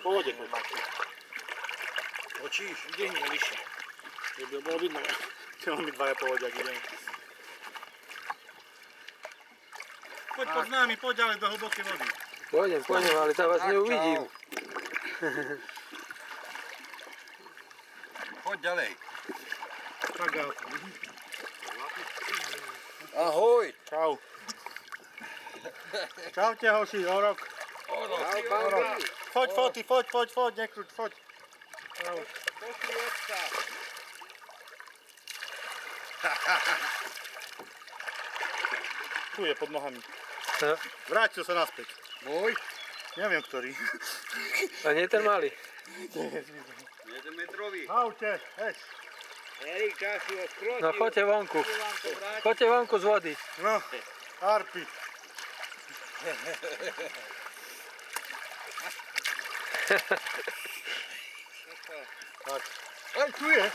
pohode, poď. Točíš? Kde nie, vyššie. By bolo vidno, že my dvaja pohodiak ideme. Poď pod nami, poď ďalej do hlbokej vody. Pôjdem, ale tam vás neuvidím. Poď ďalej. Tak, Ahoj. čau. Čaute, hoši, o rok. Foď, foty, foď, nekruť, foď. Čau. Tu je pod nohami. Vrátil sa naspäť. Môj? Neviem, ktorý. A nie ten malý. 1 metrový. Haute, hej. Erik, čas si ho skrotil. No choďte vonku. Choďte vonku z vody. No, harpy. Tak. Aj tu je.